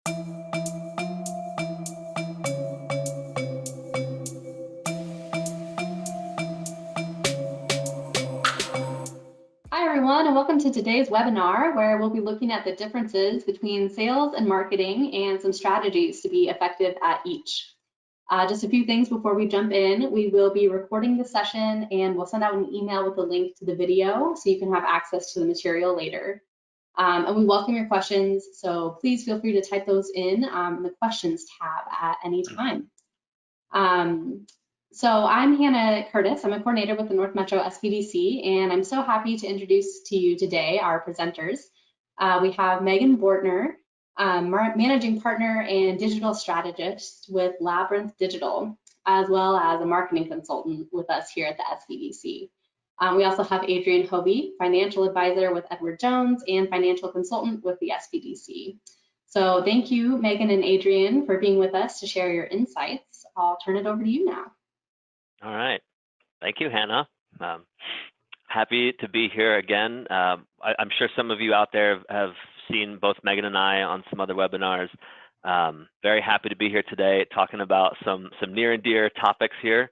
Hi, everyone, and welcome to today's webinar, where we'll be looking at the differences between sales and marketing and some strategies to be effective at each. Just a few things before we jump in. We will be recording the session and we'll send out an email with a link to the video so you can have access to the material later. And we welcome your questions, so please feel free to type those in the questions tab at any time. So I'm Hannah Curtis. I'm a coordinator with the North Metro SBDC, and I'm so happy to introduce to you today our presenters. We have Megan Bortner, managing partner and digital strategist with Labyrinth Digital, as well as a marketing consultant with us here at the SBDC. We also have Adrian Hovey, financial advisor with Edward Jones and financial consultant with the SBDC. So thank you, Megan and Adrian, for being with us to share your insights. I'll turn it over to you now. All right. Thank you, Hannah. Happy to be here again. I'm sure some of you out there have seen both Megan and I on some other webinars. Very happy to be here today talking about some near and dear topics here.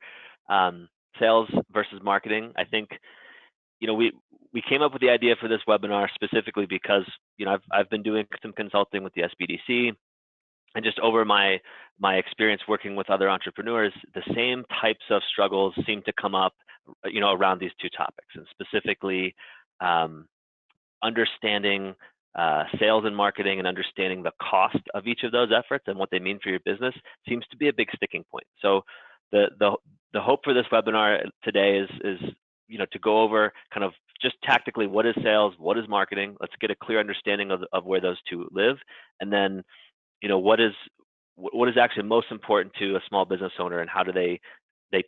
Sales versus marketing. I think, we came up with the idea for this webinar specifically because, I've been doing some consulting with the SBDC, and just over my experience working with other entrepreneurs, the same types of struggles seem to come up, around these two topics, and specifically understanding sales and marketing and understanding the cost of each of those efforts and what they mean for your business seems to be a big sticking point. So the hope for this webinar today is to go over kind of just tactically what is sales, what is marketing. Let's get a clear understanding of where those two live, and then what is actually most important to a small business owner, and how do they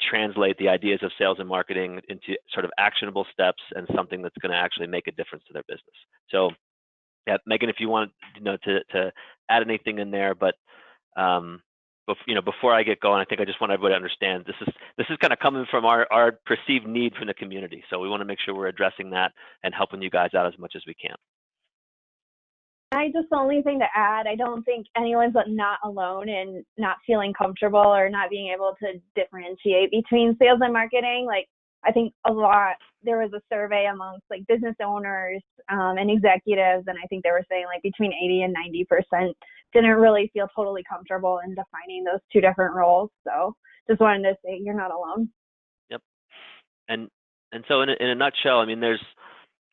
translate the ideas of sales and marketing into sort of actionable steps and something that's going to actually make a difference to their business. So yeah, Megan, if you want to add anything in there, but before I get going, I think I just want everybody to understand this is kind of coming from our perceived need from the community. So we want to make sure we're addressing that and helping you guys out as much as we can. The only thing to add, I don't think anyone's not alone in not feeling comfortable or not being able to differentiate between sales and marketing. I think there was a survey amongst business owners and executives, and I think they were saying between 80 and 90% didn't really feel totally comfortable in defining those two different roles. So just wanted to say you're not alone. Yep. And so in a nutshell, I mean, there's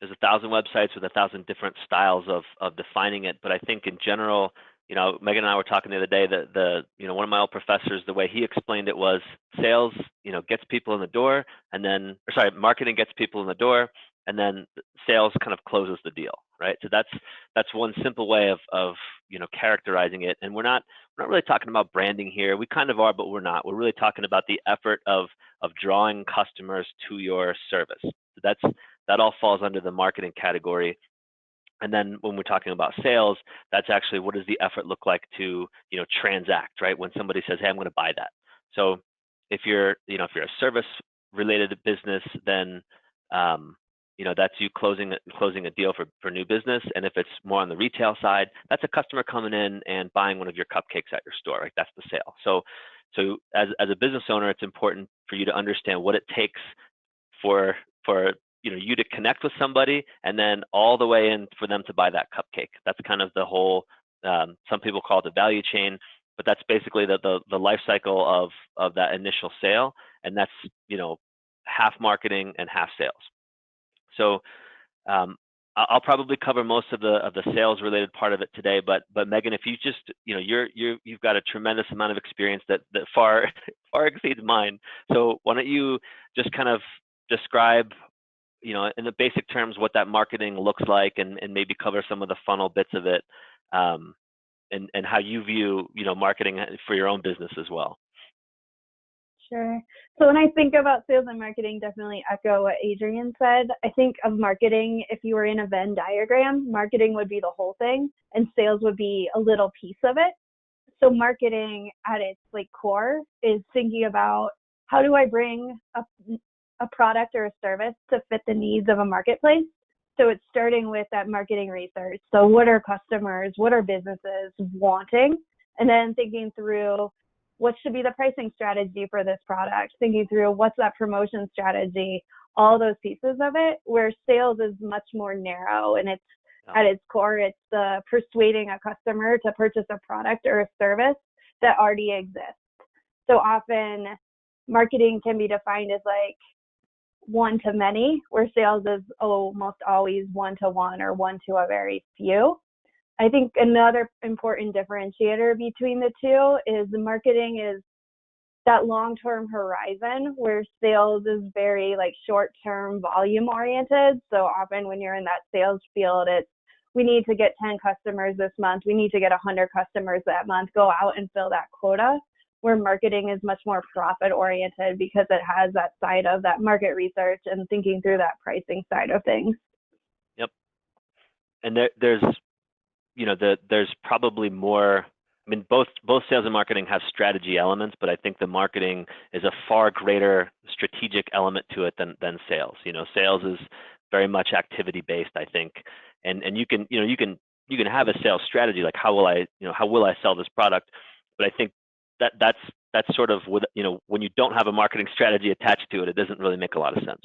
1,000 websites with 1,000 different styles of defining it. But I think in general, Megan and I were talking the other day that one of my old professors, the way he explained it was sales, gets people in the door, marketing gets people in the door, and then sales kind of closes the deal, right? So that's one simple way of characterizing it. And we're not really talking about branding here. We kind of are, but we're not. We're really talking about the effort of drawing customers to your service. So that all falls under the marketing category. And then when we're talking about sales, that's actually what does the effort look like to transact, right? When somebody says, "Hey, I'm going to buy that." So if you're a service related business, then that's you closing a deal for new business. And if it's more on the retail side, that's a customer coming in and buying one of your cupcakes at your store, right? That's the sale. So as a business owner, it's important for you to understand what it takes for you to connect with somebody, and then all the way in for them to buy that cupcake. That's kind of the whole, some people call it the value chain, but that's basically the life cycle of that initial sale. And that's, half marketing and half sales. So I'll probably cover most of the sales related part of it today, but Megan, if you just, you've got a tremendous amount of experience that far exceeds mine. So why don't you just kind of describe, in the basic terms, what that marketing looks like, and maybe cover some of the funnel bits of it, and how you view, marketing for your own business as well. Sure. So when I think about sales and marketing, definitely echo what Adrian said. I think of marketing, if you were in a Venn diagram, marketing would be the whole thing and sales would be a little piece of it. So marketing at its core is thinking about how do I bring a product or a service to fit the needs of a marketplace. So it's starting with that marketing research. So what are customers, what are businesses wanting? And then thinking through what should be the pricing strategy for this product, thinking through what's that promotion strategy, all those pieces of it, where sales is much more narrow, and it's at its core, it's persuading a customer to purchase a product or a service that already exists. So often marketing can be defined as like one to many, where sales is almost always one to one or one to a very few. I think another important differentiator between the two is the marketing is that long-term horizon, where sales is very like short-term volume oriented. So often when you're in that sales field, it's we need to get 10 customers this month. We need to get 100 customers that month. Go out and fill that quota. Where marketing is much more profit oriented because it has that side of that market research and thinking through that pricing side of things. Yep. And there's probably more. I mean, both sales and marketing have strategy elements, but I think the marketing is a far greater strategic element to it than sales. Sales is very much activity based, I think, and you can have a sales strategy like how will I sell this product, but I think that's sort of when you don't have a marketing strategy attached to it, it doesn't really make a lot of sense.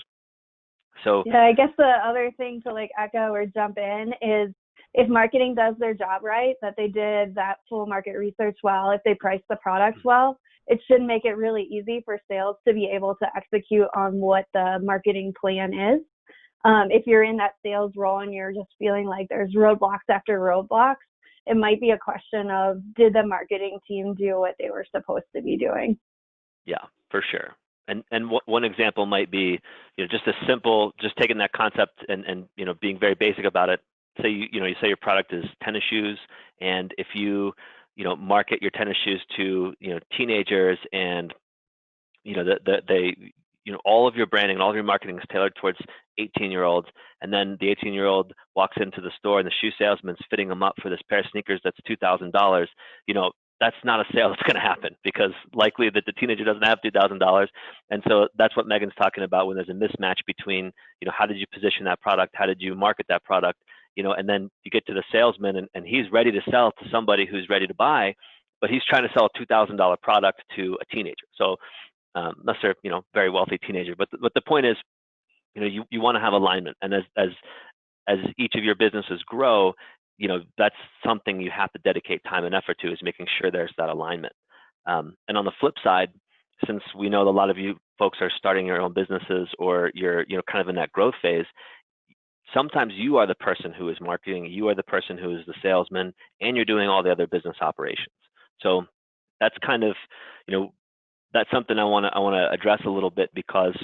So yeah, I guess the other thing to like echo or jump in is if marketing does their job right, that they did that full market research well, if they price the products well, it should make it really easy for sales to be able to execute on what the marketing plan is. If you're in that sales role and you're just feeling like there's roadblocks after roadblocks, it might be a question of, did the marketing team do what they were supposed to be doing? Yeah, for sure. And one example might be, just taking that concept and being very basic about it. Say you say your product is tennis shoes, and if you market your tennis shoes to teenagers, and all of your branding and all of your marketing is tailored towards 18-year-olds, and then the 18-year-old walks into the store and the shoe salesman's fitting them up for this pair of sneakers that's $2,000. That's not a sale that's going to happen, because likely that the teenager doesn't have $2,000. And so that's what Megan's talking about when there's a mismatch between, how did you position that product? How did you market that product? And then you get to the salesman and he's ready to sell to somebody who's ready to buy, but he's trying to sell a $2,000 product to a teenager. So unless they're, very wealthy teenager, but the point is, you want to have alignment. And as each of your businesses grow, that's something you have to dedicate time and effort to, is making sure there's that alignment. And on the flip side, since we know that a lot of you folks are starting your own businesses, or you're, kind of in that growth phase, sometimes you are the person who is marketing, you are the person who is the salesman, and you're doing all the other business operations. So that's kind of, that's something I want to address a little bit, because,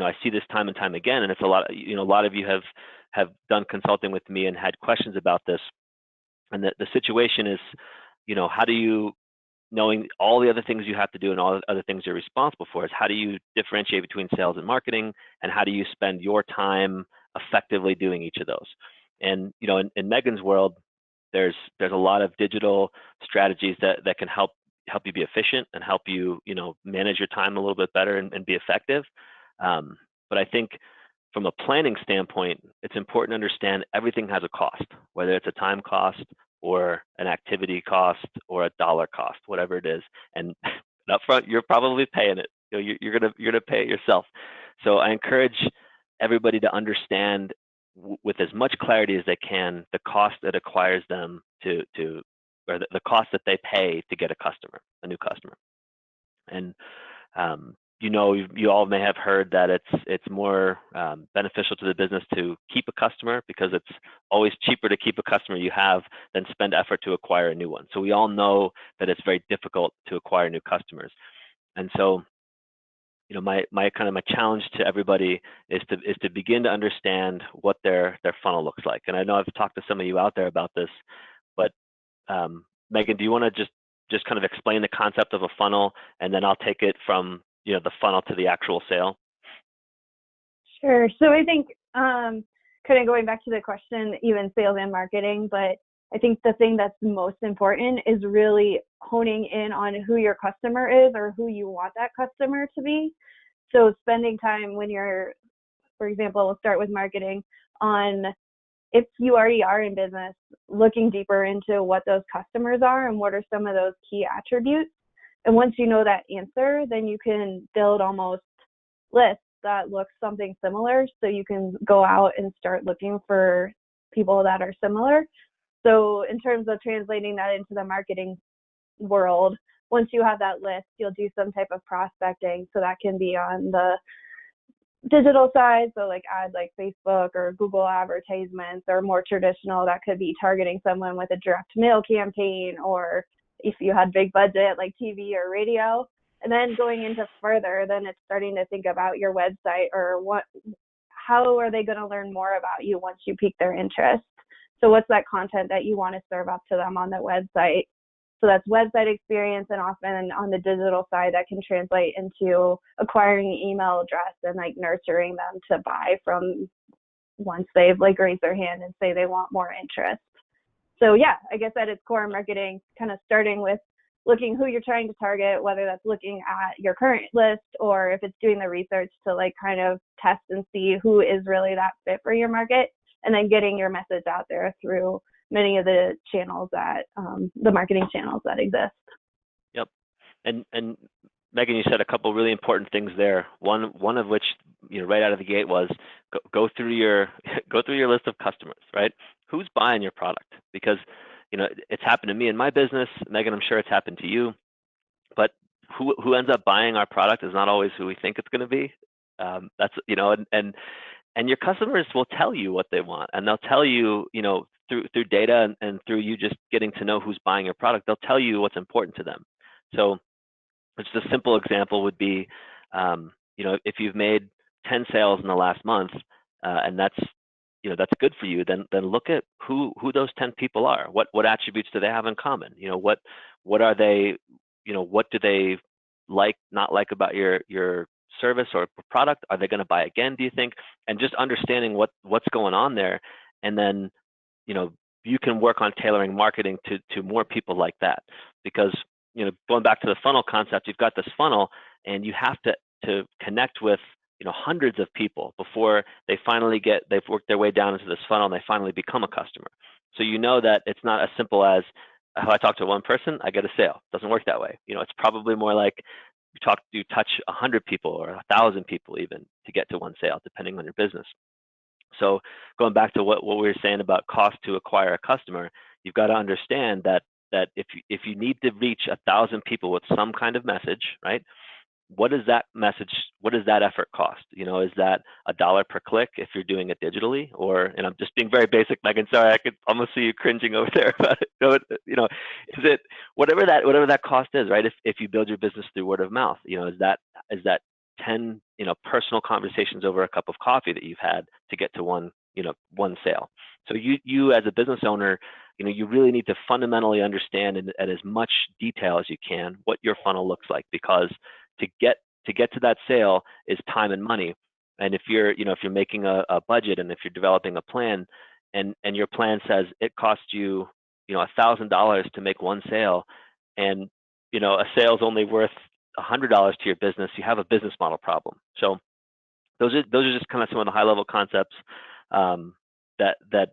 I see this time and time again, and it's a lot of you have done consulting with me and had questions about this. And the situation is, how do you, knowing all the other things you have to do and all the other things you're responsible for, is how do you differentiate between sales and marketing, and how do you spend your time effectively doing each of those? And, in Megan's world, there's a lot of digital strategies that can help you be efficient and help you, manage your time a little bit better and be effective. But I think from a planning standpoint, it's important to understand everything has a cost, whether it's a time cost or an activity cost or a dollar cost, whatever it is. And up front, you're probably paying it. You're gonna pay it yourself. So I encourage everybody to understand with as much clarity as they can the cost that acquires them or the cost that they pay to get a new customer. And you all may have heard that it's more beneficial to the business to keep a customer, because it's always cheaper to keep a customer you have than spend effort to acquire a new one. So we all know that it's very difficult to acquire new customers. And so, my challenge to everybody is to begin to understand what their funnel looks like. And I know I've talked to some of you out there about this, but Megan, do you want to just kind of explain the concept of a funnel, and then I'll take it from the funnel to the actual sale? Sure. So I think kind of going back to the question, even sales and marketing, but I think the thing that's most important is really honing in on who your customer is, or who you want that customer to be. So spending time when you're, for example, we'll start with marketing, on, if you already are in business, looking deeper into what those customers are and what are some of those key attributes. And once you know that answer, then you can build almost lists that look something similar. So you can go out and start looking for people that are similar. So in terms of translating that into the marketing world, once you have that list, you'll do some type of prospecting. So that can be on the digital side, so like ads like Facebook or Google advertisements, or more traditional, that could be targeting someone with a direct mail campaign, or if you had big budget like TV or radio. And then going into further, then it's starting to think about your website, or how are they going to learn more about you once you pique their interest? So what's that content that you want to serve up to them on the website? So that's website experience, and often on the digital side, that can translate into acquiring an email address and like nurturing them to buy from once they've like raised their hand and say they want more interest. So yeah, I guess at its core, marketing kind of starting with looking who you're trying to target, whether that's looking at your current list or if it's doing the research to like kind of test and see who is really that fit for your market, and then getting your message out there through many of the channels that the marketing channels that exist. Yep. And Megan, you said a couple really important things there. One of which, right out of the gate was go through your list of customers, right? Who's buying your product? Because it's happened to me in my business. Megan, I'm sure it's happened to you. But who ends up buying our product is not always who we think it's going to be. That's and your customers will tell you what they want, and they'll tell you, through data and through you just getting to know who's buying your product, they'll tell you what's important to them. So just a simple example would be, if you've made 10 sales in the last month, and that's good for you, then look at who those 10 people are. What attributes do they have in common? What are they, what do they not like about your service or product? Are they going to buy again, do you think? And just understanding what's going on there, and then you can work on tailoring marketing to more people like that. Because going back to the funnel concept, you've got this funnel, and you have to connect with hundreds of people before they've worked their way down into this funnel and they finally become a customer. So that it's not as simple as how I talk to one person, I get a sale. It doesn't work that way. It's probably more like you touch 100 people or 1,000 people even to get to one sale, depending on your business. So going back to what we were saying about cost to acquire a customer, you've got to understand that if you need to reach 1,000 people with some kind of message, right? What does that effort cost? Is that $1 per click if you're doing it digitally? And I'm just being very basic, Megan, sorry, I could almost see you cringing over there about it. Is it whatever that cost is, right? If you build your business through word of mouth, is that 10 personal conversations over a cup of coffee that you've had to get to one sale? So you as a business owner, you really need to fundamentally understand at as much detail as you can what your funnel looks like, because to get to that sale is time and money. And if you're making a budget, and if you're developing a plan, and your plan says it costs you $1,000 to make one sale, and a sale's only worth $100 to your business, you have a business model problem. So those are just kind of some of the high level concepts that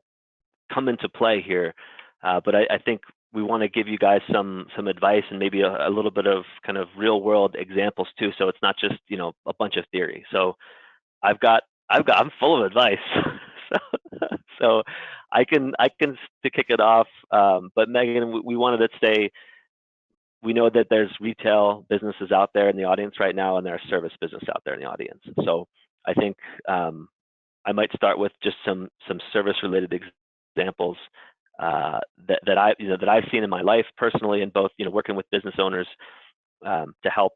come into play here. But I think we want to give you guys some advice and maybe a little bit of kind of real world examples too. So it's not just, a bunch of theory. So I'm full of advice. so I can to kick it off. But Megan, we wanted to say, we know that there's retail businesses out there in the audience right now, and there's service business out there in the audience. So I think I might start with just some service related examples that I've seen in my life personally, and both working with business owners to help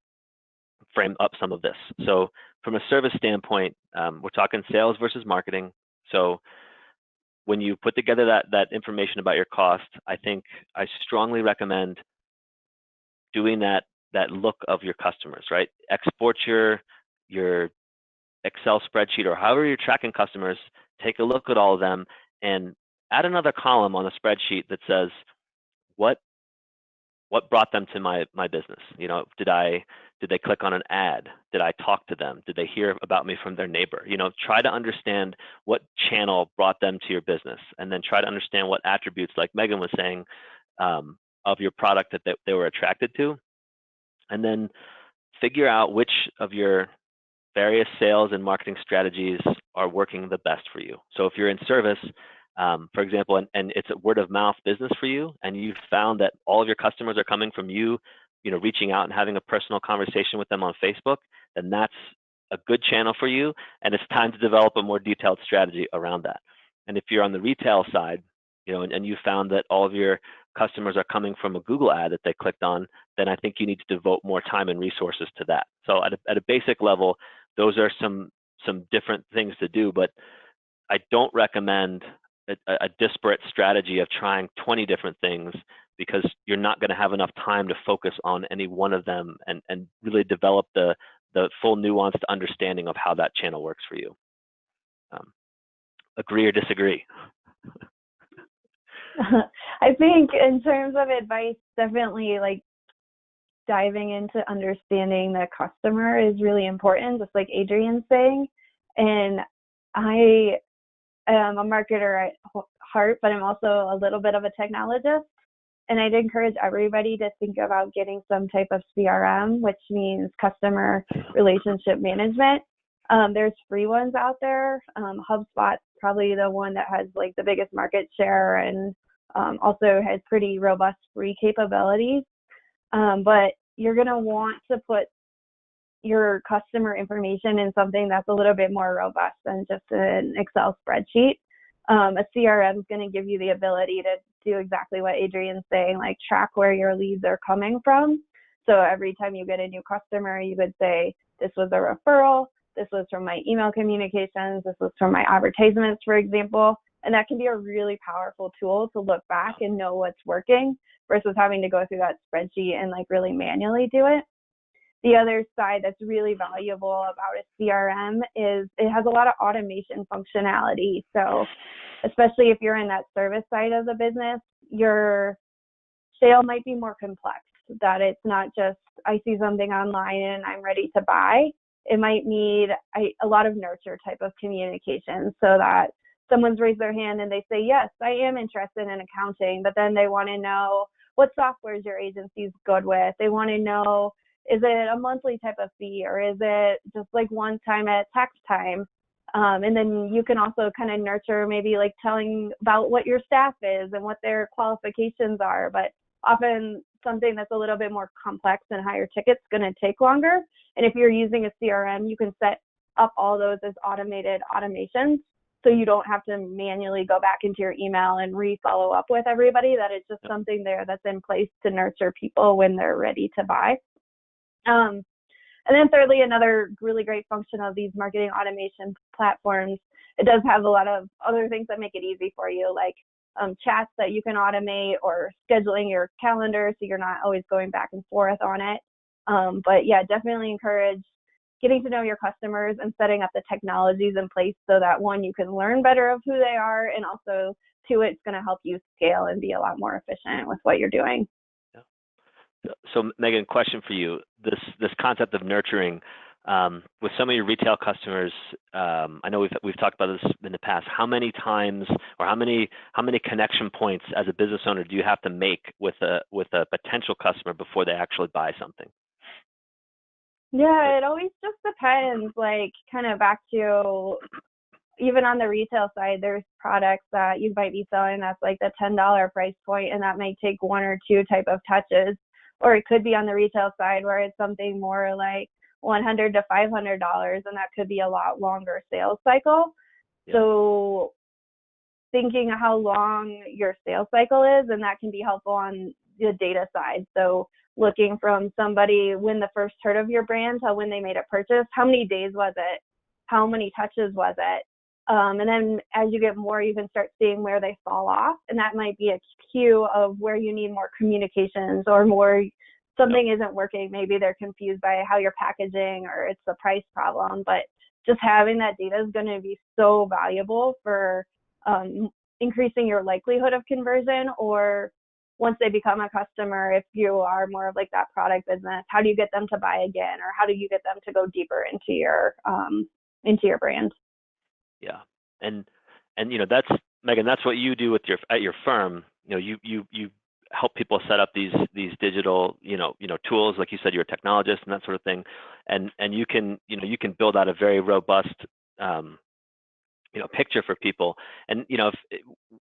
frame up some of this. So from a service standpoint, we're talking sales versus marketing. So when you put together that information about your cost, I think I strongly recommend doing that look of your customers, right? Export your Excel spreadsheet, or however you're tracking customers, take a look at all of them and add another column on the spreadsheet that says, what what brought them to my business? Did they click on an ad? Did I talk to them? Did they hear about me from their neighbor? Try to understand what channel brought them to your business, and then try to understand what attributes, like Megan was saying, of your product that they were attracted to, and then figure out which of your various sales and marketing strategies are working the best for you. So if you're in service, for example, and it's a word of mouth business for you, and you've found that all of your customers are coming from you, reaching out and having a personal conversation with them on Facebook, then that's a good channel for you, and it's time to develop a more detailed strategy around that. And if you're on the retail side, and you found that all of your customers are coming from a Google ad that they clicked on, then I think you need to devote more time and resources to that. So at a basic level, those are some different things to do, but I don't recommend a disparate strategy of trying 20 different things, because you're not going to have enough time to focus on any one of them and really develop the full nuanced understanding of how that channel works for you. Agree or disagree? I think in terms of advice, definitely like diving into understanding the customer is really important, just like Adrian's saying. And I am a marketer at heart, but I'm also a little bit of a technologist. And I'd encourage everybody to think about getting some type of CRM, which means customer relationship management. There's free ones out there. HubSpot's probably the one that has like the biggest market share, and also has pretty robust free capabilities. But you're going to want to put your customer information in something that's a little bit more robust than just an Excel spreadsheet. A CRM is going to give you the ability to do exactly what Adrian's saying, like track where your leads are coming from. So every time you get a new customer, you could say, this was a referral, this was from my email communications, this was from my advertisements, for example. And that can be a really powerful tool to look back and know what's working versus having to go through that spreadsheet and like really manually do it. The other side that's really valuable about a CRM is it has a lot of automation functionality. So especially if you're in that service side of the business, your sale might be more complex, that it's not just I see something online and I'm ready to buy. It might need a lot of nurture type of communication, so that someone's raised their hand and they say, yes, I am interested in accounting, but then they want to know what softwares your agency's good with. They want to know, is it a monthly type of fee, or is it just like one time at tax time? And then you can also kind of nurture, maybe like telling about what your staff is and what their qualifications are. But often something that's a little bit more complex and higher ticket's going to take longer. And if you're using a CRM, you can set up all those as automated automations, so you don't have to manually go back into your email and re-follow up with everybody. That it's just something there that's in place to nurture people when they're ready to buy. And then thirdly, another really great function of these marketing automation platforms, it does have a lot of other things that make it easy for you, like chats that you can automate, or scheduling your calendar so you're not always going back and forth on it. But yeah, definitely encourage getting to know your customers and setting up the technologies in place so that, one, you can learn better of who they are, and also two, it's going to help you scale and be a lot more efficient with what you're doing. So Megan, question for you. This concept of nurturing, with some of your retail customers, I know we've talked about this in the past. How many times, or how many connection points as a business owner do you have to make with a potential customer before they actually buy something? Yeah, it always just depends. Like, kind of back to, even on the retail side, there's products that you might be selling that's like the $10 price point, and that may take one or two type of touches. Or it could be on the retail side where it's something more like $100 to $500, and that could be a lot longer sales cycle. Yeah. So thinking how long your sales cycle is, and that can be helpful on the data side. So looking from somebody when the first heard of your brand to when they made a purchase, how many days was it? How many touches was it? And then as you get more, you can start seeing where they fall off. And that might be a cue of where you need more communications, or more something isn't working. Maybe they're confused by how you're packaging, or it's a price problem. But just having that data is going to be so valuable for increasing your likelihood of conversion, or once they become a customer, if you are more of like that product business, how do you get them to buy again, or how do you get them to go deeper into your brand? Yeah, and that's Megan. That's what you do with at your firm. You help people set up these digital tools, like you said, you're a technologist and that sort of thing, and you can build out a very robust picture for people. And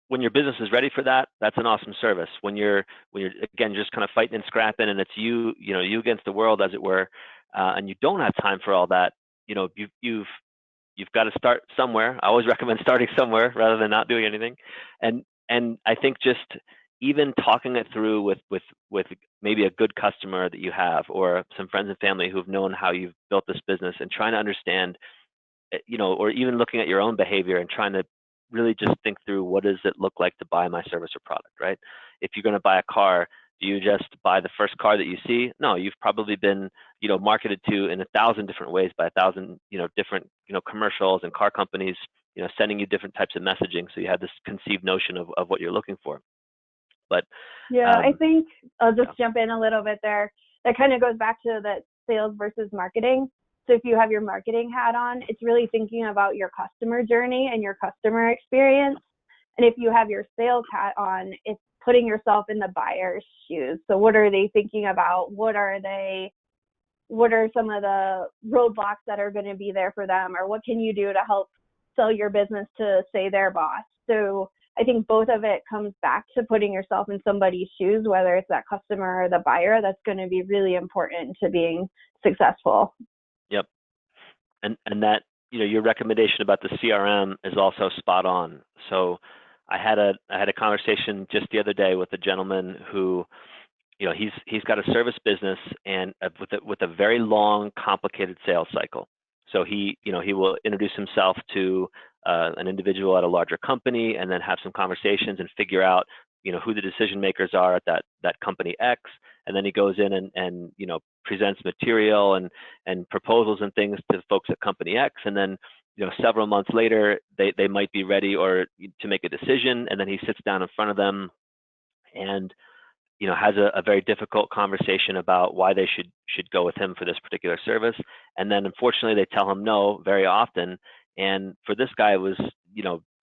when your business is ready for that, that's an awesome service. When you're again just kind of fighting and scrapping, and it's you against the world, as it were, and you don't have time for all that, you've got to start somewhere. I always recommend starting somewhere rather than not doing anything. And I think just even talking it through with maybe a good customer that you have, or some friends and family who've known how you've built this business, and trying to understand, or even looking at your own behavior and trying to really just think through, what does it look like to buy my service or product, right? If you're going to buy a car, do you just buy the first car that you see? No, you've probably been, marketed to in 1,000 different ways by 1,000, different, commercials and car companies, sending you different types of messaging. So you have this conceived notion of what you're looking for. But yeah, I think I'll just jump in a little bit there. That kind of goes back to that sales versus marketing. So if you have your marketing hat on, it's really thinking about your customer journey and your customer experience. And if you have your sales hat on, it's putting yourself in the buyer's shoes. So what are they thinking about? What are some of the roadblocks that are going to be there for them? Or what can you do to help sell your business to, say, their boss? So I think both of it comes back to putting yourself in somebody's shoes, whether it's that customer or the buyer. That's going to be really important to being successful. Yep. And that, your recommendation about the CRM is also spot on. So I had a conversation just the other day with a gentleman who, he's got a service business, and with a very long, complicated sales cycle. So he will introduce himself to an individual at a larger company, and then have some conversations and figure out, who the decision makers are at that company X. And then he goes in and presents material and proposals and things to folks at company X. And then, several months later, they might be ready or to make a decision. And then he sits down in front of them and, has a very difficult conversation about why they should go with him for this particular service. And then unfortunately, they tell him no very often. And for this guy, it was,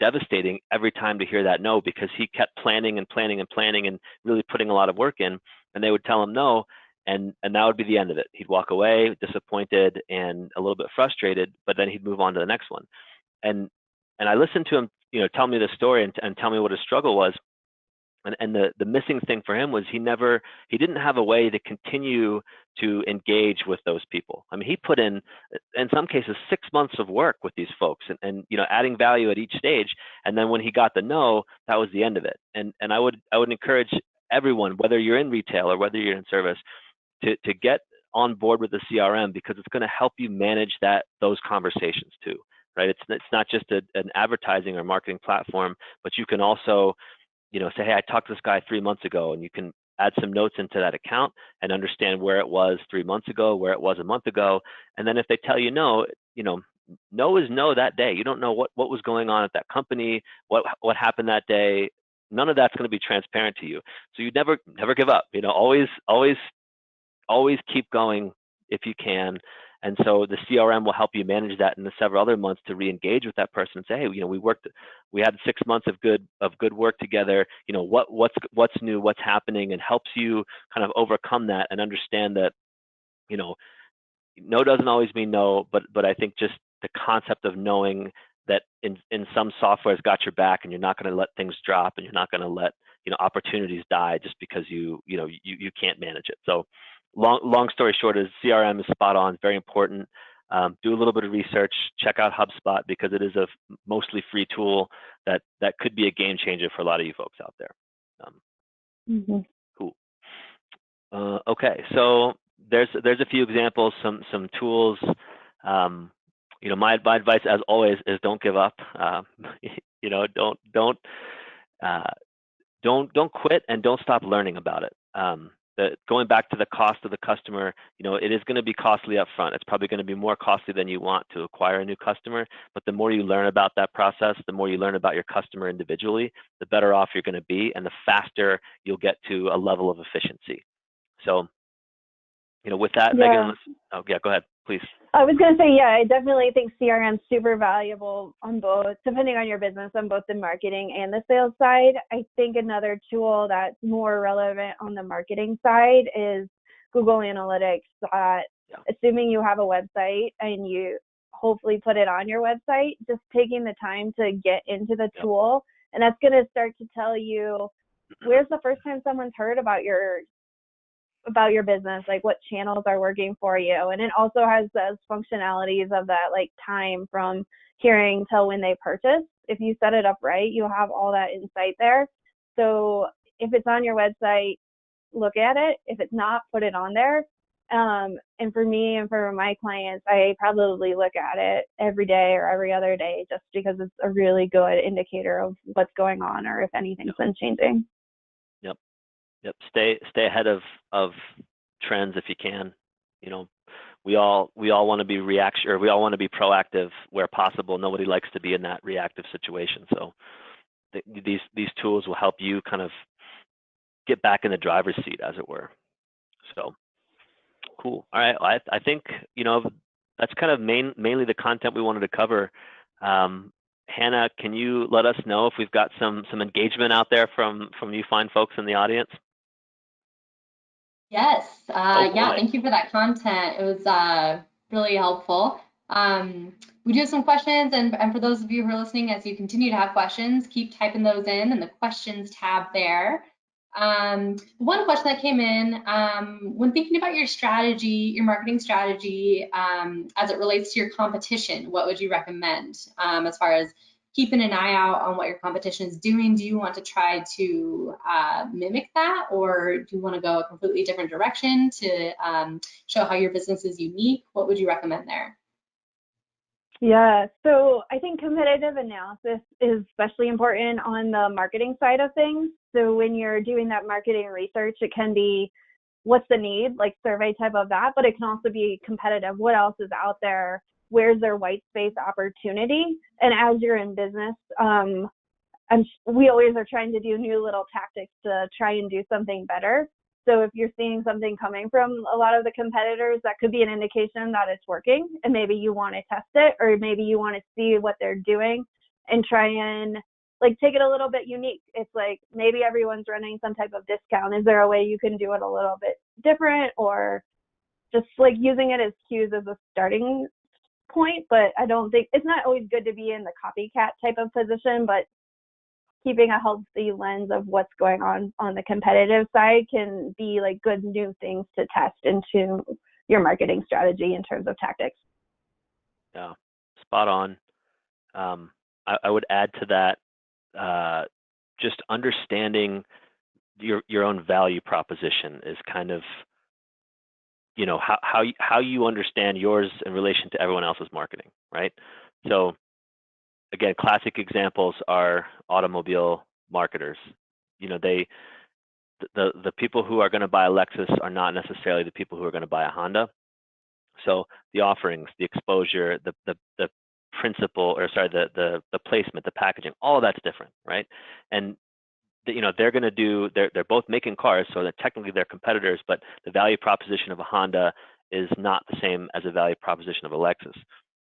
devastating every time to hear that no, because he kept planning and planning and planning and really putting a lot of work in, and they would tell him no. And that would be the end of it. He'd walk away disappointed and a little bit frustrated, but then he'd move on to the next one. And I listened to him, tell me the story and tell me what his struggle was. And the missing thing for him was he didn't have a way to continue to engage with those people. I mean, he put in some cases 6 months of work with these folks and adding value at each stage. And then when he got the no, that was the end of it. And I would encourage everyone, whether you're in retail or whether you're in service, to get on board with the CRM, because it's going to help you manage those conversations too, right? It's not just an advertising or marketing platform, but you can also say, hey, I talked to this guy 3 months ago, and you can add some notes into that account and understand where it was 3 months ago, where it was a month ago. And then if they tell you no, no is no that day. You don't know what was going on at that company, what happened that day. None of that's going to be transparent to you. So you never give up. Always keep going if you can. And so the CRM will help you manage that in the several other months to re-engage with that person and say, hey, we had 6 months of good work together. What's new, what's happening, and helps you kind of overcome that and understand that, no doesn't always mean no, but I think just the concept of knowing that in some software has got your back, and you're not going to let things drop, and you're not going to let opportunities die just because you can't manage it. So long story short is CRM is spot on, very important. Do a little bit of research, check out HubSpot, because it is a mostly free tool that could be a game changer for a lot of you folks out there. Cool. Okay, so there's a few examples, some tools. My advice, as always, is don't give up. Don't quit, and don't stop learning about it. going back to the cost of the customer, it is going to be costly up front. It's probably going to be more costly than you want to acquire a new customer. But the more you learn about that process, the more you learn about your customer individually, the better off you're going to be, and the faster you'll get to a level of efficiency. So, with that, Yeah. Megan, go ahead, please. I was going to say, yeah, I definitely think CRM is super valuable on both, depending on your business, on both the marketing and the sales side. I think another tool that's more relevant on the marketing side is Google Analytics. Assuming you have a website and you hopefully put it on your website, just taking the time to get into the tool, and that's going to start to tell you where's the first time someone's heard about your business, like what channels are working for you. And it also has those functionalities of that, like time from hearing till when they purchase. If you set it up right, you'll have all that insight there. So if it's on your website, look at it. If it's not, put it on there. And for me and for my clients, I probably look at it every day or every other day, just because it's a really good indicator of what's going on or if anything's been changing. Yep. Stay ahead of trends if you can. We all want to be we all want to be proactive where possible. Nobody likes to be in that reactive situation. So these tools will help you kind of get back in the driver's seat, as it were. So cool. All right. I think that's kind of mainly the content we wanted to cover. Hannah, can you let us know if we've got some engagement out there from you fine folks in the audience? Yes. Yeah, thank you for that content. It was really helpful. We do have some questions, and for those of you who are listening, as you continue to have questions, keep typing those in the questions tab there. One question that came in, when thinking about your strategy, your marketing strategy, as it relates to your competition, what would you recommend as far as keeping an eye out on what your competition is doing? Do you want to try to mimic that, or do you want to go a completely different direction to show how your business is unique? What would you recommend there? Yeah, so I think competitive analysis is especially important on the marketing side of things. So when you're doing that marketing research, it can be what's the need, like survey type of that, but it can also be competitive. What else is out there? Where's their white space opportunity? And as you're in business, we always are trying to do new little tactics to try and do something better. So if you're seeing something coming from a lot of the competitors, that could be an indication that it's working, and maybe you want to test it, or maybe you want to see what they're doing and try and like take it a little bit unique. It's like maybe everyone's running some type of discount. Is there a way you can do it a little bit different, or just like using it as cues as a starting point? But I don't think it's not always good to be in the copycat type of position, but keeping a healthy lens of what's going on the competitive side can be like good new things to test into your marketing strategy in terms of tactics. Yeah, spot on. I would add to that, just understanding your own value proposition is kind of, how you understand yours in relation to everyone else's marketing, right? So again, classic examples are automobile marketers. The people who are going to buy a Lexus are not necessarily the people who are going to buy a Honda. So the offerings, the exposure, the principle, the placement, the packaging, all of that's different, right? And they're going to do, they're both making cars, so that technically they're competitors, but the value proposition of a Honda is not the same as a value proposition of a Lexus.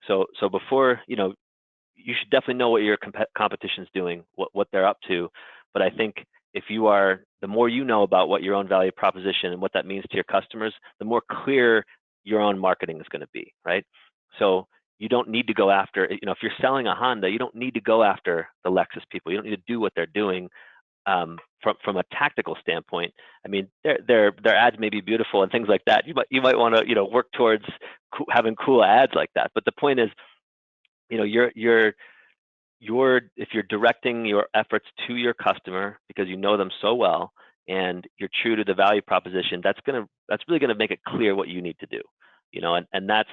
So before, you should definitely know what your competition's doing, what they're up to. But I think if the more you know about what your own value proposition and what that means to your customers, the more clear your own marketing is going to be, right? So you don't need to go after, if you're selling a Honda, you don't need to go after the Lexus people. You don't need to do what they're doing from a tactical standpoint. I mean, their ads may be beautiful and things like that. You might want to work towards having cool ads like that. But the point is, if you're directing your efforts to your customer because you know them so well and you're true to the value proposition, that's really gonna make it clear what you need to do, and that's,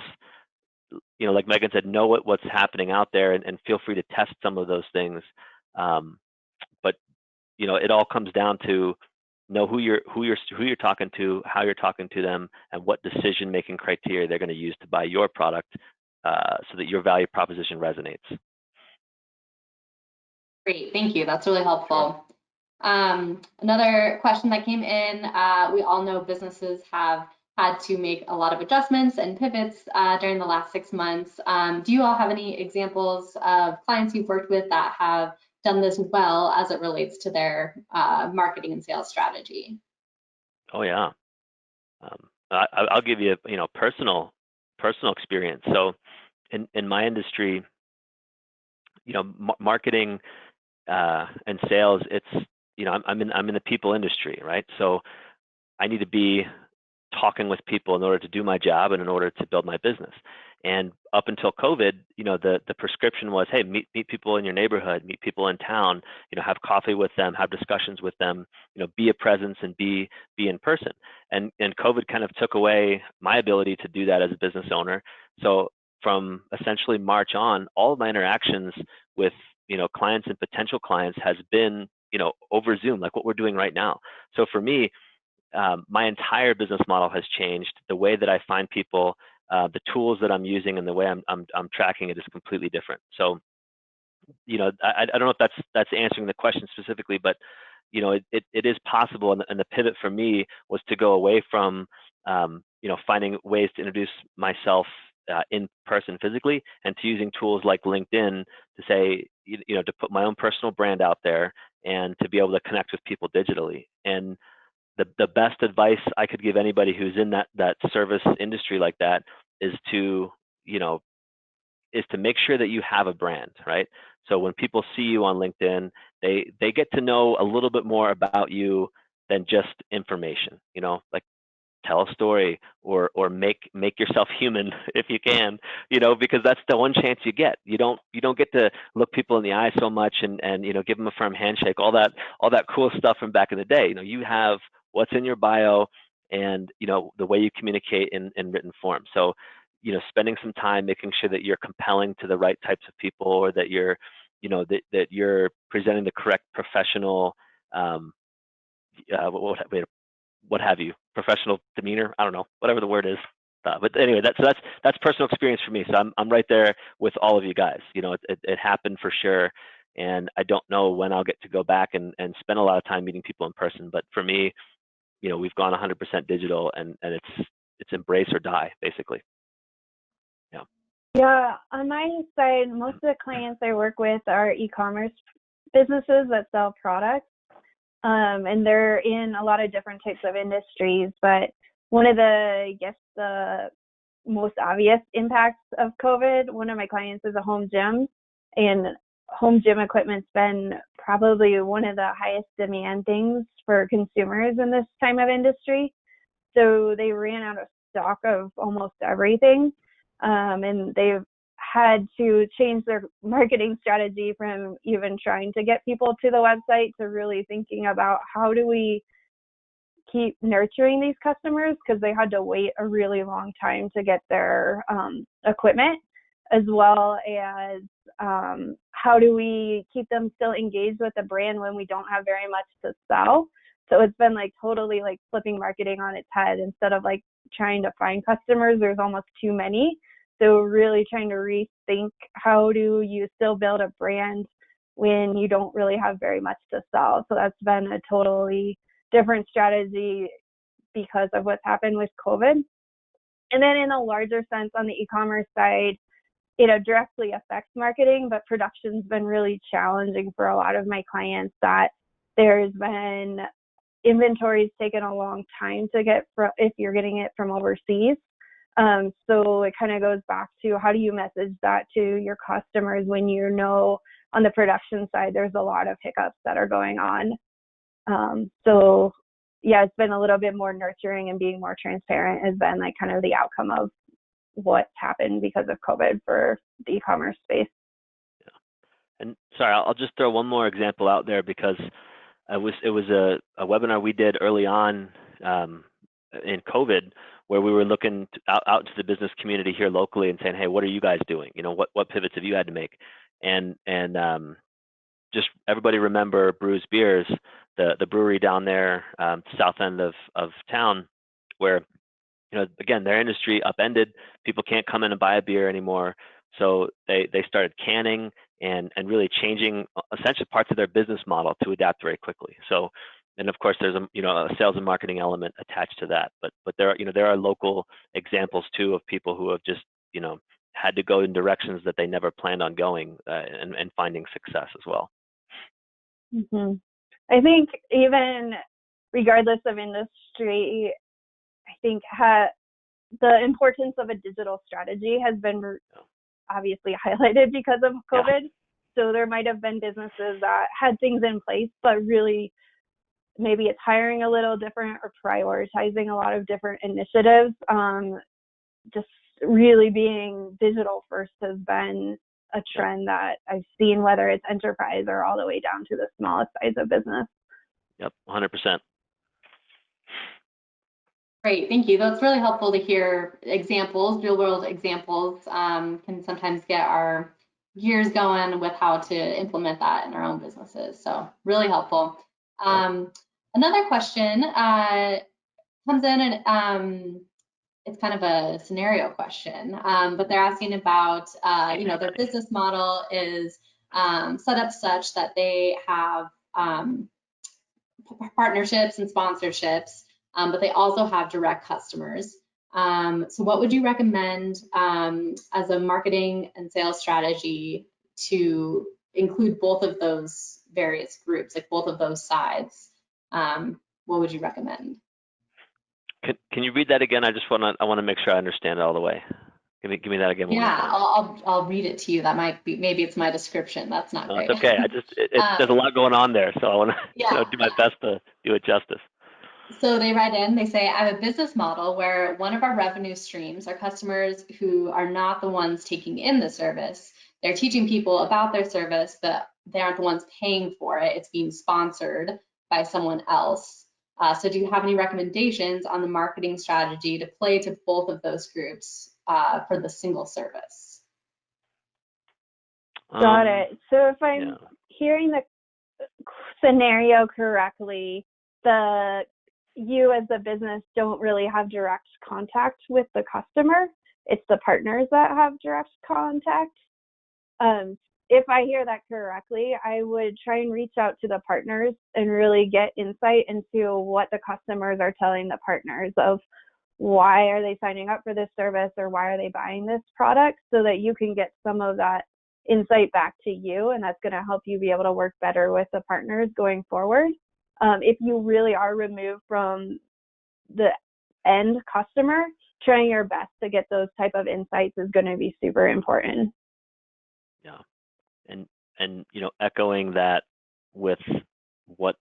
like Megan said, know what's happening out there and feel free to test some of those things. But it all comes down to know who you're talking to, how you're talking to them, and what decision-making criteria they're going to use to buy your product, so that your value proposition resonates. Great, thank you. That's really helpful. Sure. Another question that came in, we all know businesses have had to make a lot of adjustments and pivots during the last 6 months. Do you all have any examples of clients you've worked with that have done this well as it relates to their marketing and sales strategy? Oh yeah, I'll give you personal experience. So in my industry, marketing and sales, it's I'm in the people industry, right? So I need to be talking with people in order to do my job and in order to build my business. And up until COVID, the prescription was, hey, meet people in your neighborhood, meet people in town, have coffee with them, have discussions with them, be a presence and be in person. And COVID kind of took away my ability to do that as a business owner. So from essentially March on, all of my interactions with clients and potential clients has been over Zoom, like what we're doing right now. So for me, my entire business model has changed. The way that I find people, the tools that I'm using, and the way I'm tracking it is completely different. So, I don't know if that's answering the question specifically, but it is possible. And the pivot for me was to go away from finding ways to introduce myself in person physically, and to using tools like LinkedIn to say, to put my own personal brand out there and to be able to connect with people digitally. And the best advice I could give anybody who's in that service industry like that is to make sure that you have a brand, right? So when people see you on LinkedIn, they get to know a little bit more about you than just information, like tell a story or make yourself human if you can, because that's the one chance you get. You don't get to look people in the eye so much and give them a firm handshake, all that cool stuff from back in the day. You have what's in your bio and the way you communicate in written form. So spending some time making sure that you're compelling to the right types of people, or that you're that you're presenting the correct professional what have you, professional demeanor, I don't know, whatever the word is. But anyway, that's personal experience for me. So I'm right there with all of you guys. It happened for sure, and I don't know when I'll get to go back and spend a lot of time meeting people in person. But for me, we've gone 100% digital, and it's embrace or die, basically. Yeah. Yeah, on my side, most of the clients I work with are e-commerce businesses that sell products. And they're in a lot of different types of industries, but one of the most obvious impacts of COVID, one of my clients is a home gym, and home gym equipment's been probably one of the highest demand things for consumers in this time of industry. So they ran out of stock of almost everything, and they've had to change their marketing strategy from even trying to get people to the website to really thinking about how do we keep nurturing these customers, because they had to wait a really long time to get their equipment, as well as how do we keep them still engaged with the brand when we don't have very much to sell. So it's been like totally like flipping marketing on its head. Instead of like trying to find customers, there's almost too many. So really trying to rethink, how do you still build a brand when you don't really have very much to sell? So that's been a totally different strategy because of what's happened with COVID. And then in a larger sense, on the e-commerce side, it directly affects marketing, but production's been really challenging for a lot of my clients. That there's been inventories taken a long time to get if you're getting it from overseas. So it kind of goes back to, how do you message that to your customers when on the production side there's a lot of hiccups that are going on. So yeah, it's been a little bit more nurturing, and being more transparent has been like kind of the outcome of what's happened because of COVID for the e-commerce space. Yeah. And sorry, I'll just throw one more example out there, because it was a webinar we did early on in COVID, where we were looking out to the business community here locally and saying, hey, what are you guys doing? What pivots have you had to make? And just everybody remember Brews Beers. the brewery down there, south end of town, where, you know, again, their industry upended. People can't come in and buy a beer anymore. So they started canning and really changing essentially parts of their business model to adapt very quickly. So, and of course, there's a sales and marketing element attached to that. But there are local examples too of people who have just, you know, had to go in directions that they never planned on going, and finding success as well. Mm-hmm. I think even regardless of industry, I think the importance of a digital strategy has been obviously highlighted because of COVID. Yeah. So there might have been businesses that had things in place, but really maybe it's hiring a little different or prioritizing a lot of different initiatives. Just really being digital first has been a trend that I've seen, whether it's enterprise or all the way down to the smallest size of business. Yep, 100%. Great, thank you. That's really helpful to hear examples, real world examples. Can sometimes get our gears going with how to implement that in our own businesses. So really helpful. Another question comes in, and it's kind of a scenario question, but they're asking about, their business model is set up such that they have partnerships and sponsorships, but they also have direct customers. So what would you recommend as a marketing and sales strategy to include both of those various groups, like both of those sides? What would you recommend? Can you read that again? I want to make sure I understand it all the way. Give me that again. Yeah, I'll read it to you. That might be, maybe it's my description. That's not great. It's okay. There's a lot going on there, so I want to do my best to do it justice. So they write in, they say, I have a business model where one of our revenue streams are customers who are not the ones taking in the service. They're teaching people about their service, but they aren't the ones paying for it. It's being sponsored by someone else. So do you have any recommendations on the marketing strategy to play to both of those groups for the single service? Got it. So if I'm hearing the scenario correctly, you as a business don't really have direct contact with the customer. It's the partners that have direct contact. If I hear that correctly, I would try and reach out to the partners and really get insight into what the customers are telling the partners of why are they signing up for this service or why are they buying this product, so that you can get some of that insight back to you, and that's going to help you be able to work better with the partners going forward. If you really are removed from the end customer, trying your best to get those type of insights is going to be super important. Yeah. And echoing that with what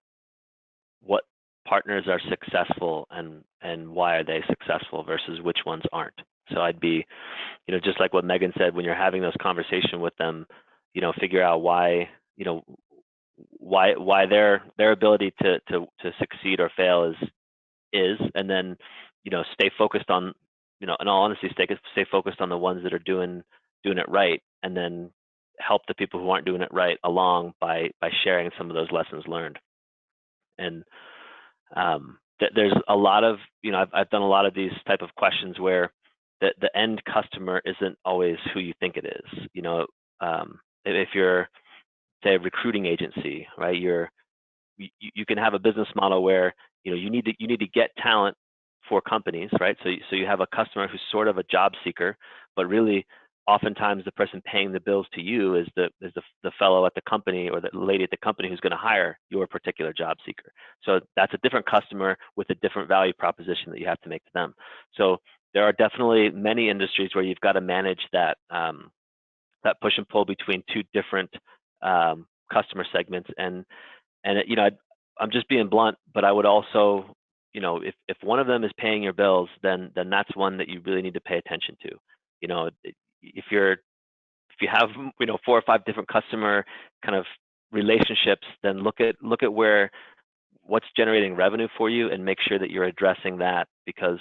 partners are successful and why are they successful versus which ones aren't. So I'd be, just like what Megan said, when you're having those conversations with them, figure out why their ability to succeed or fail is, and then stay focused on, in all honesty, stay focused on the ones that are doing it right, and then help the people who aren't doing it right along by sharing some of those lessons learned. And there's a lot of, I've done a lot of these type of questions where the end customer isn't always who you think it is. If you're, say, a recruiting agency, right? You can have a business model where you need to get talent for companies, right? So you have a customer who's sort of a job seeker, but really oftentimes the person paying the bills to you is the fellow at the company or the lady at the company who's going to hire your particular job seeker. So that's a different customer with a different value proposition that you have to make to them. So there are definitely many industries where you've got to manage that that push and pull between two different customer segments. And I'm just being blunt, but I would also, if one of them is paying your bills, then that's one that you really need to pay attention to. If you have 4 or 5 different customer kind of relationships, then look at what's generating revenue for you and make sure that you're addressing that, because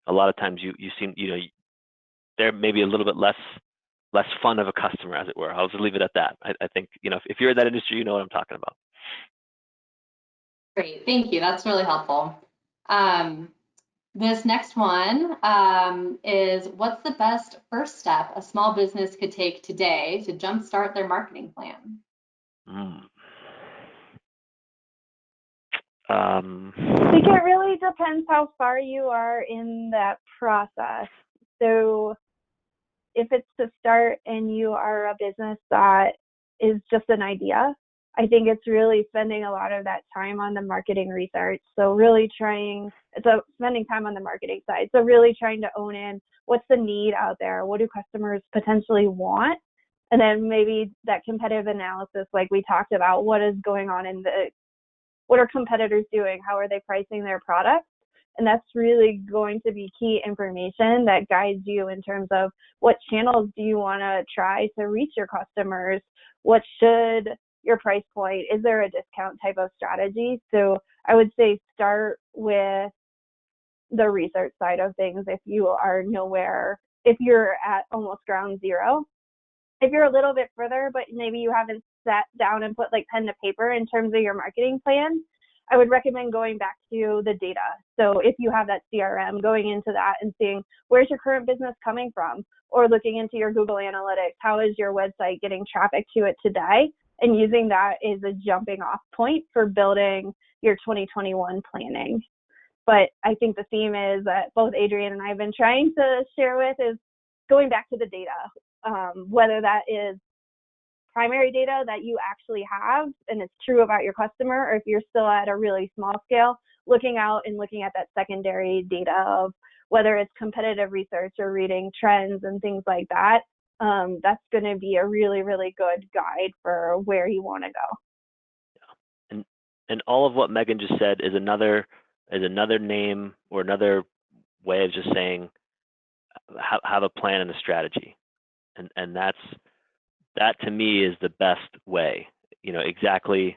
a lot of times you seem they're maybe a little bit less fun of a customer, as it were. I'll just leave it at that. I think if you're in that industry, you know what I'm talking about. Great, thank you. That's really helpful. This next one is, what's the best first step a small business could take today to jumpstart their marketing plan? I think it really depends how far you are in that process. So if it's to start and you are a business that is just an idea, I think it's really spending a lot of that time on the marketing research. So really spending time on the marketing side. So really trying to own in what's the need out there? What do customers potentially want? And then maybe that competitive analysis, like we talked about, what is going on what are competitors doing? How are they pricing their products? And that's really going to be key information that guides you in terms of what channels do you want to try to reach your customers? What should your price point? Is there a discount type of strategy? So I would say start with the research side of things if you are nowhere, if you're at almost ground zero. If you're a little bit further, but maybe you haven't sat down and put like pen to paper in terms of your marketing plan, I would recommend going back to the data. So if you have that CRM, going into that and seeing where's your current business coming from, or looking into your Google Analytics, how is your website getting traffic to it today, and using that as a jumping off point for building your 2021 planning. But I think the theme is that both Adrian and I have been trying to share with is going back to the data, whether that is primary data that you actually have and it's true about your customer, or if you're still at a really small scale, looking out and looking at that secondary data of whether it's competitive research or reading trends and things like that. That's going to be a really, really good guide for where you want to go. Yeah. And all of what Megan just said is another name or another way of just saying have a plan and a strategy. And that to me is the best way, exactly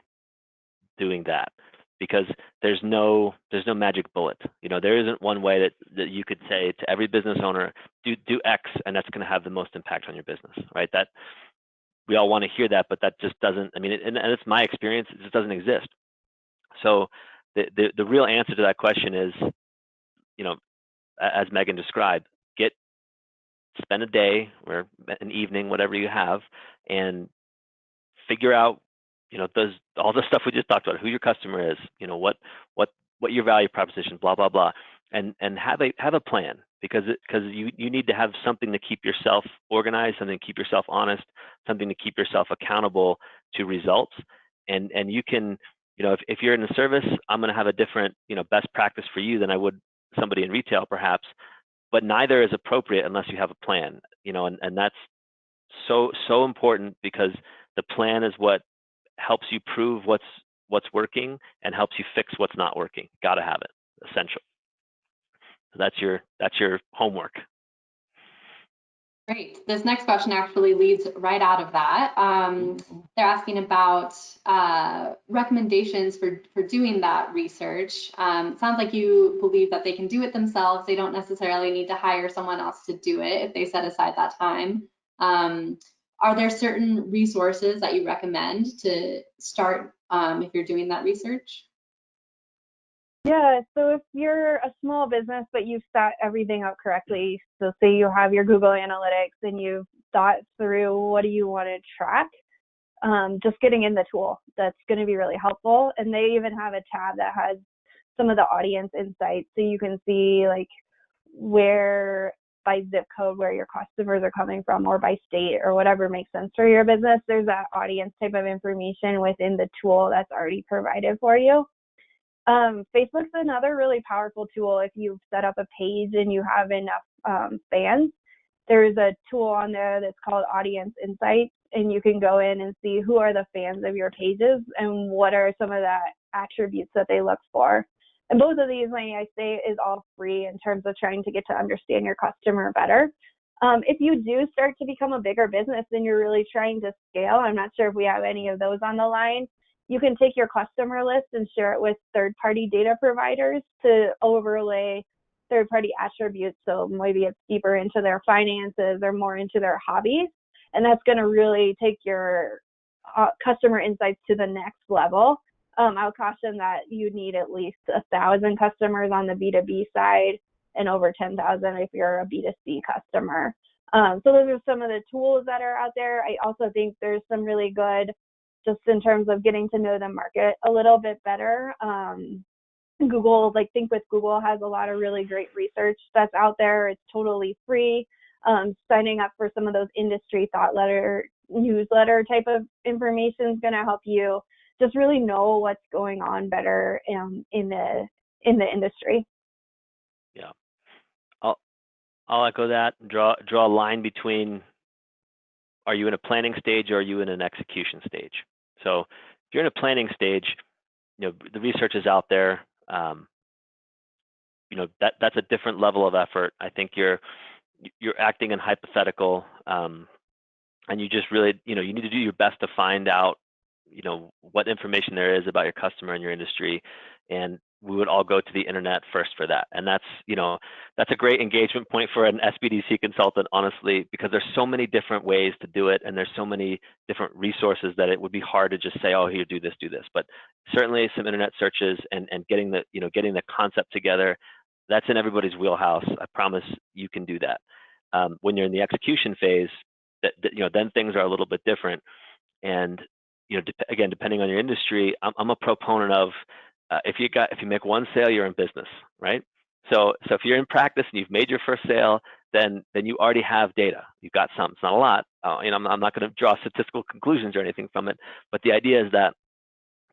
doing that, because there's no magic bullet. There isn't one way that you could say to every business owner, do X, and that's going to have the most impact on your business, right? That we all want to hear that, but that just doesn't, and it's my experience, it just doesn't exist. So the real answer to that question is, as Megan described, spend a day or an evening, whatever you have, and figure out, does all the stuff we just talked about, who your customer is, what your value proposition, blah, blah, blah, and have a plan, because you need to have something to keep yourself organized, something to keep yourself honest, something to keep yourself accountable to results. And you can, if you're in a service, I'm going to have a different, best practice for you than I would somebody in retail perhaps, but neither is appropriate unless you have a plan, and that's so important, because the plan is what helps you prove what's working and helps you fix what's not working. Got to have it, essential. So that's your homework. Great. This next question actually leads right out of that. They're asking about recommendations for doing that research. Sounds like you believe that they can do it themselves. They don't necessarily need to hire someone else to do it if they set aside that time. Are there certain resources that you recommend to start if you're doing that research? Yeah, so if you're a small business but you've set everything up correctly, so say you have your Google Analytics and you've thought through what do you want to track, just getting in the tool, that's going to be really helpful. And they even have a tab that has some of the audience insights, so you can see like where by zip code where your customers are coming from, or by state, or whatever makes sense for your business. There's that audience type of information within the tool that's already provided for you. Facebook's another really powerful tool if you've set up a page and you have enough fans. There's a tool on there that's called Audience Insights, and you can go in and see who are the fans of your pages and what are some of the attributes that they look for. And both of these, may I say, is all free in terms of trying to get to understand your customer better. If you do start to become a bigger business and you're really trying to scale, I'm not sure if we have any of those on the line, you can take your customer list and share it with third-party data providers to overlay third-party attributes. So maybe it's deeper into their finances or more into their hobbies. And that's going to really take your customer insights to the next level. I'll caution that you need at least 1,000 customers on the B2B side and over 10,000 if you're a B2C customer. So those are some of the tools that are out there. I also think there's some really good, just in terms of getting to know the market a little bit better. Google, like Think with Google, has a lot of really great research that's out there. It's totally free. Signing up for some of those industry thought letter, newsletter type of information is going to help you just really know what's going on better in the industry. Yeah, I'll echo that. Draw a line between, are you in a planning stage or are you in an execution stage? So if you're in a planning stage, the research is out there. That's a different level of effort. I think you're acting in hypothetical, and you just really, you need to do your best to find out, what information there is about your customer and your industry, and we would all go to the internet first for that. And that's a great engagement point for an SBDC consultant, honestly, because there's so many different ways to do it, and there's so many different resources that it would be hard to just say, oh, here, do this. But certainly some internet searches and getting the concept together, that's in everybody's wheelhouse. I promise you can do that. When you're in the execution phase, then things are a little bit different. And again, depending on your industry, I'm a proponent of if you make one sale, you're in business, right? So if you're in practice and you've made your first sale, then you already have data. You've got some. It's not a lot. I'm not going to draw statistical conclusions or anything from it, but the idea is that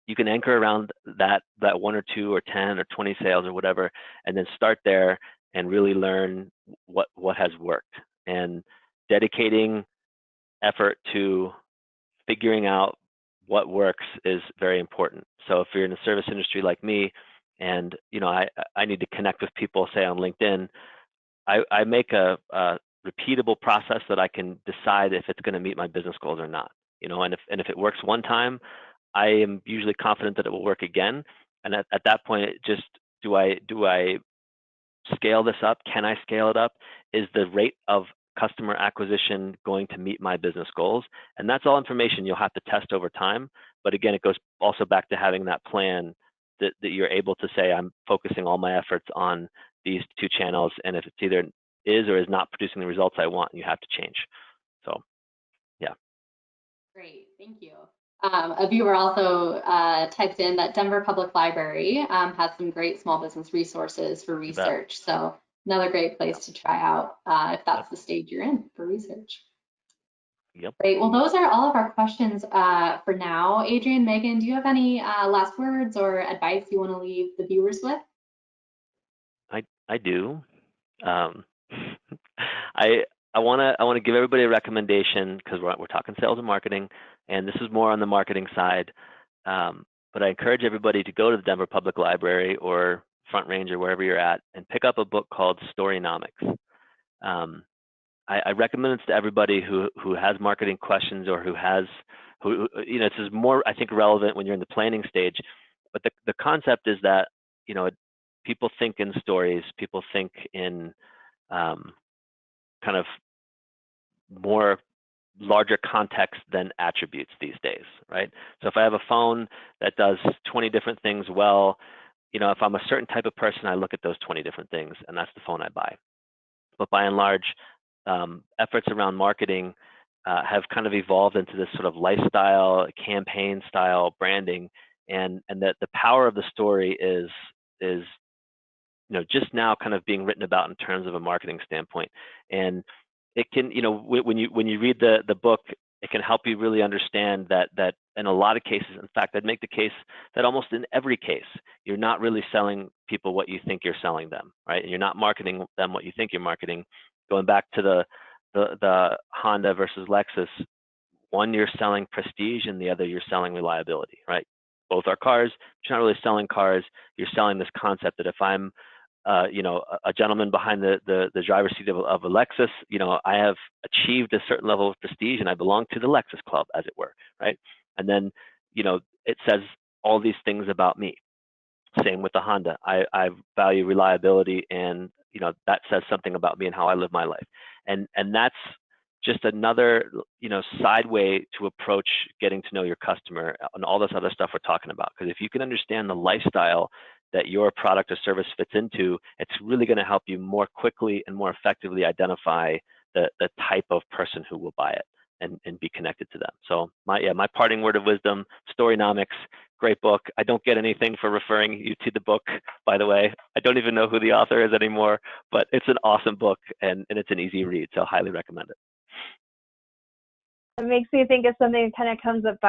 you can anchor around that 1 or 2 or 10 or 20 sales or whatever, and then start there and really learn what has worked, and dedicating effort to figuring out what works is very important. So if you're in the service industry like me, and I need to connect with people, say on LinkedIn, I make a repeatable process that I can decide if it's going to meet my business goals or not. And if it works one time, I am usually confident that it will work again. And at that point, just do I scale this up? Can I scale it up? Is the rate of customer acquisition going to meet my business goals? And that's all information you'll have to test over time. But again, it goes also back to having that plan that you're able to say, I'm focusing all my efforts on these 2 channels, and if it's either is or is not producing the results I want, you have to change. So, yeah. Great, thank you. A viewer also typed in that Denver Public Library has some great small business resources for research. So another great place to try out if that's the stage you're in for research. Yep. Great. Well, those are all of our questions for now. Adrian, Megan, do you have any last words or advice you want to leave the viewers with? I do. I want to give everybody a recommendation, because we're talking sales and marketing, and this is more on the marketing side. But I encourage everybody to go to the Denver Public Library or Front Range or wherever you're at and pick up a book called Storynomics. I recommend this to everybody who has marketing questions, or who this is more, I think, relevant when you're in the planning stage. But the concept is that people think in stories. People think in kind of more larger context than attributes these days, right? So if I have a phone that does 20 different things well, if I'm a certain type of person, I look at those 20 different things, and that's the phone I buy. But by and large, efforts around marketing have kind of evolved into this sort of lifestyle, campaign style branding, and that the power of the story is just now kind of being written about in terms of a marketing standpoint. And it can, when you read the book, it can help you really understand that in a lot of cases, in fact, I'd make the case that almost in every case, you're not really selling people what you think you're selling them, right? And you're not marketing them what you think you're marketing. Going back to the Honda versus Lexus, one you're selling prestige and the other you're selling reliability, right? Both are cars. You're not really selling cars. You're selling this concept that if I'm a gentleman behind the driver's seat of a Lexus, I have achieved a certain level of prestige and I belong to the Lexus Club, as it were, right? And then, it says all these things about me. Same with the Honda. I value reliability, and that says something about me and how I live my life. And that's just another, side way to approach getting to know your customer and all this other stuff we're talking about. Because if you can understand the lifestyle that your product or service fits into, it's really going to help you more quickly and more effectively identify the type of person who will buy it and be connected to them. So my parting word of wisdom, Storynomics, great book. I don't get anything for referring you to the book, by the way. I don't even know who the author is anymore, but it's an awesome book and it's an easy read, so highly recommend it. It makes me think of something that kind of comes up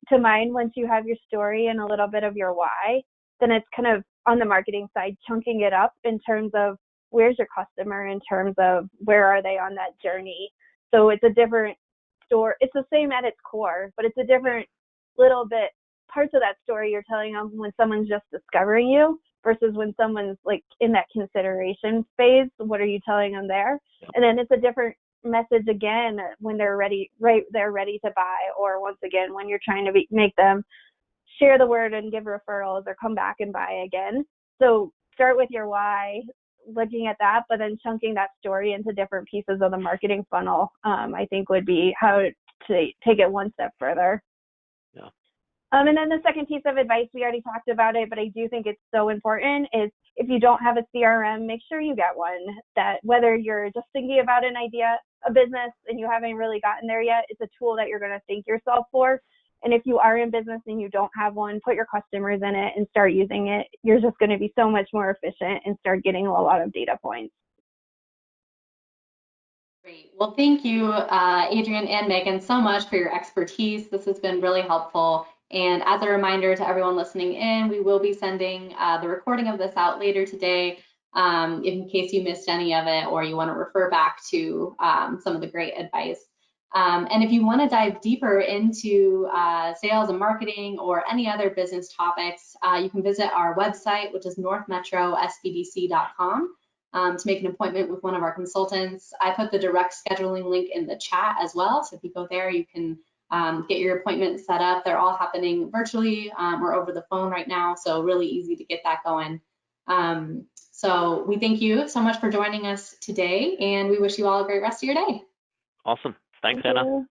to mind once you have your story and a little bit of your why. Then it's kind of on the marketing side, chunking it up in terms of where's your customer, in terms of where are they on that journey. So it's a different story. It's the same at its core, but it's a different little bit parts of that story you're telling them when someone's just discovering you versus when someone's like in that consideration phase. What are you telling them there? Yep. And then it's a different message again when they're ready, they're ready to buy, or once again when you're trying to make them share the word and give referrals or come back and buy again. So start with your why, looking at that, but then chunking that story into different pieces of the marketing funnel, I think would be how to take it one step further. Yeah. And then the second piece of advice, we already talked about it, but I do think it's so important, is if you don't have a CRM, make sure you get one. That whether you're just thinking about an idea, a business, and you haven't really gotten there yet, it's a tool that you're going to thank yourself for. And if you are in business and you don't have one, put your customers in it and start using it. You're just going to be so much more efficient and start getting a lot of data points. Great. Well, thank you, Adrian and Megan, so much for your expertise. This has been really helpful. And as a reminder to everyone listening in, we will be sending the recording of this out later today in case you missed any of it or you want to refer back to some of the great advice. And if you want to dive deeper into sales and marketing or any other business topics, you can visit our website, which is northmetrosbdc.com, to make an appointment with one of our consultants. I put the direct scheduling link in the chat as well. So if you go there, you can get your appointment set up. They're all happening virtually or over the phone right now. So really easy to get that going. So we thank you so much for joining us today, and we wish you all a great rest of your day. Awesome. Thanks, Anna.